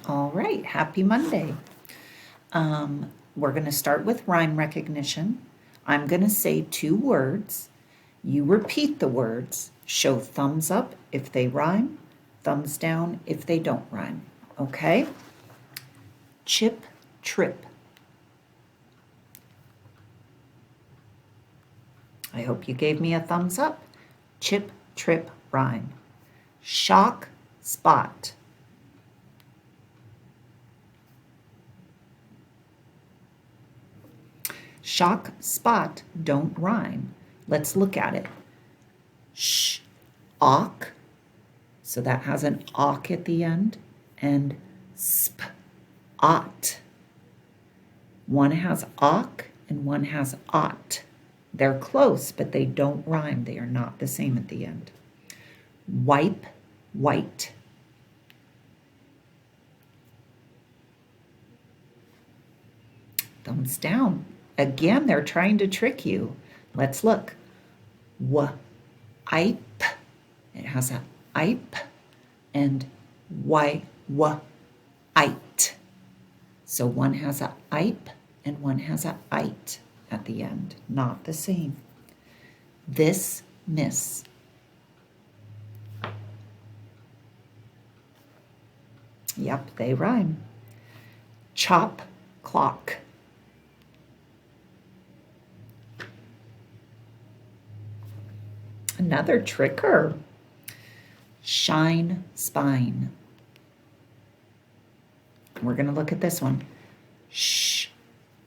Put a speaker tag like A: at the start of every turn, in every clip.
A: All right, happy Monday. We're going to start with rhyme recognition. I'm going to say 2 words. You repeat the words. Show thumbs up if they rhyme, thumbs down if they don't rhyme. Okay? Chip, trip. I hope you gave me a thumbs up. Chip, trip, rhyme. Shock, spot. Shock, spot don't rhyme. Let's look at it. Sh, awk, so that has an awk at the end, and sp, ot. One has awk and one has ot. They're close, but they don't rhyme. They are not the same at the end. Wipe, white. Thumbs down. Again, they're trying to trick you. Let's look. Ipe. It has a ipe and ite. So one has a ipe and one has a ite at the end. Not the same. This, miss. Yep, they rhyme. Chop, clock. Another tricker. Shine, spine. We're going to look at this one.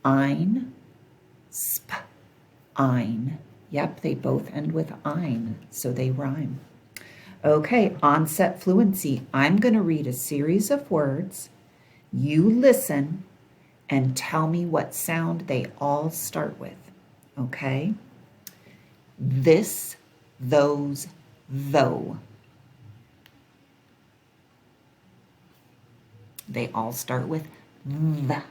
A: Ein, sp, ein. Yep, they both end with ein, so they rhyme. Okay, onset fluency. I'm going to read a series of words. You listen and tell me what sound they all start with. Okay? This, those, though. They all start with the.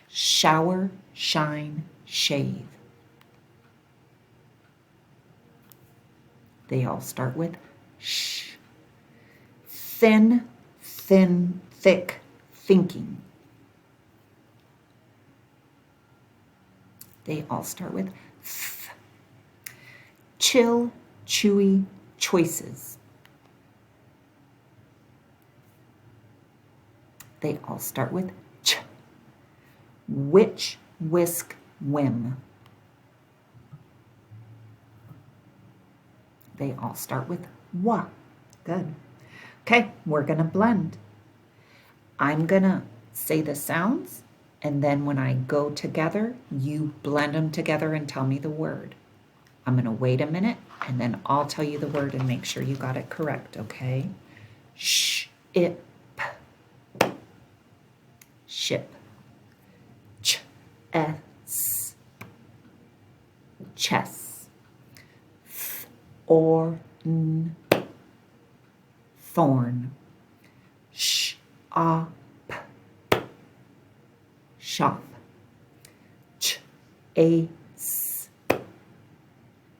A: Shower, shine, shave. They all start with sh. Thin, thin, thick, thinking. They all start with th. Chill, chewy, choices. They all start with ch. Witch, whisk, whim. They all start with wa. Good. Okay, we're going to blend. I'm going to say the sounds, and then when I go together, you blend them together and tell me the word. I'm going to wait a minute, and then I'll tell you the word and make sure you got it correct, okay? Ship. Ship. Ch-s. Chess. Thorn. Thorn. Shop. Shop. Chase.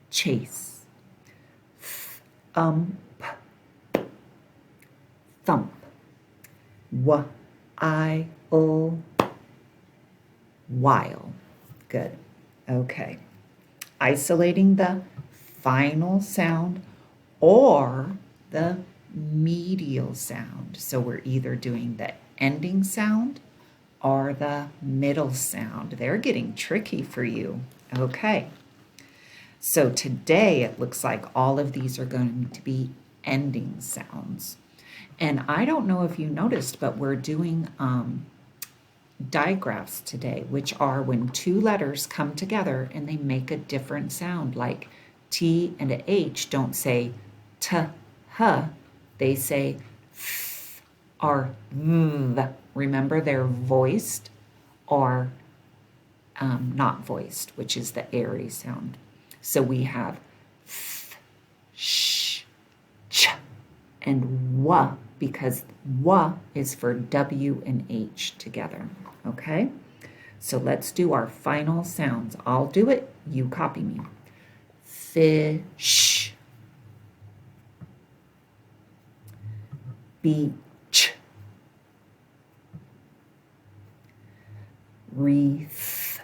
A: Chase. Thump. Thump. While. While. Good. Okay. Isolating the final sound or the medial sound. So we're either doing the ending sound or the middle sound. They're getting tricky for you. Okay. So today it looks like all of these are going to be ending sounds. And I don't know if you noticed, but we're doing digraphs today, which are when 2 letters come together and they make a different sound, like T and a H don't say t, h, they say th or th. Remember, they're voiced or not voiced, which is the airy sound. So we have th, sh, ch, and wa, because wa is for W and H together, okay? So let's do our final sounds. I'll do it, you copy me. Fish. Beach. wreath,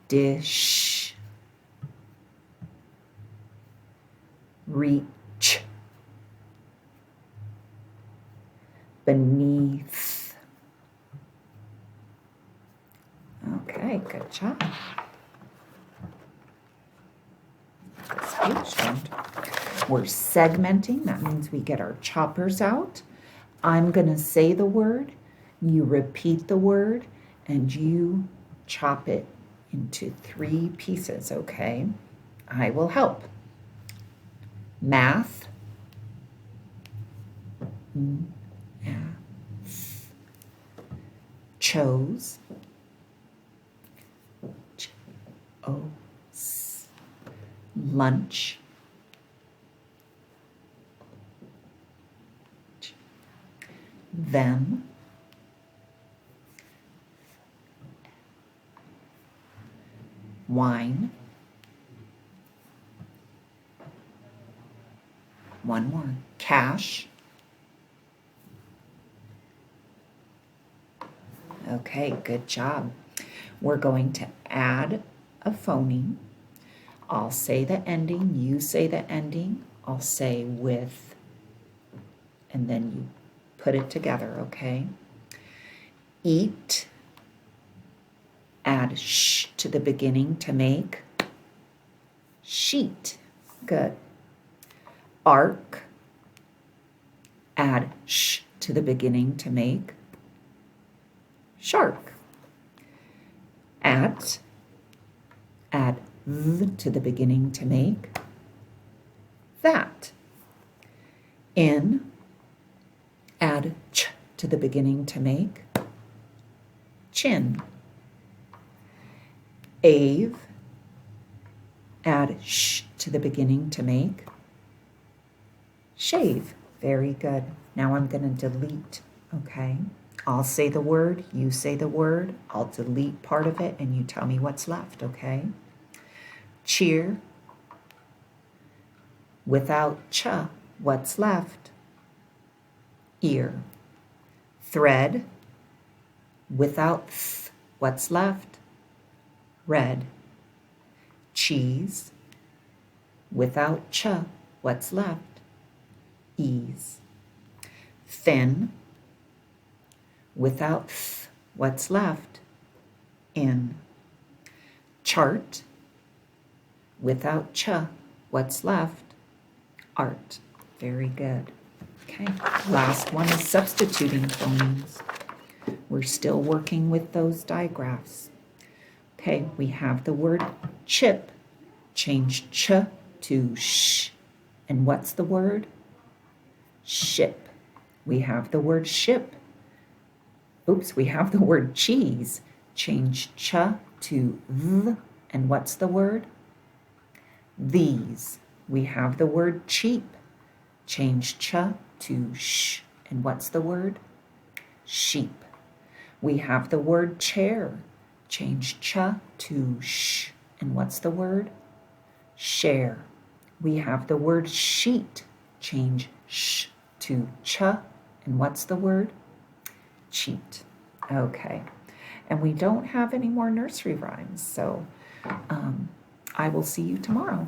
A: dish, reach, beneath. Okay, good job. We're segmenting. That means we get our choppers out. I'm going to say the word, you repeat the word, and you chop it into 3 pieces, okay? I will help. Math. Chose. Lunch. Them. Wine. One more. Cash. Okay, good job. We're going to add a phoneme. I'll say the ending, you say the ending, I'll say with, and then you put it together, okay? Eat, add sh to the beginning to make sheet. Good. Arc, add sh to the beginning to make shark. At, add th to the beginning to make that. In, add ch to the beginning to make chin. Ave, add sh to the beginning to make shave. Very good. Now I'm going to delete, okay? I'll say the word, you say the word, I'll delete part of it, and you tell me what's left, okay? Cheer. Without ch, what's left? Ear. Thread. Without th, what's left? Red. Cheese. Without ch, what's left? Ease. Thin. Without th, what's left? In. Chart. Without ch, what's left? Art. Very good. Okay, last one is substituting phonemes. We're still working with those digraphs. Okay, we have the word chip. Change ch to sh. And what's the word? Ship. We have the word ship. Oops, we have the word cheese. Change ch to th. And what's the word? These. We have the word cheap. Change ch to sh. And what's the word? Sheep. We have the word chair. Change ch to sh. And what's the word? Share. We have the word sheet. Change sh to ch. And what's the word? Cheat. Okay. And we don't have any more nursery rhymes, so I will see you tomorrow.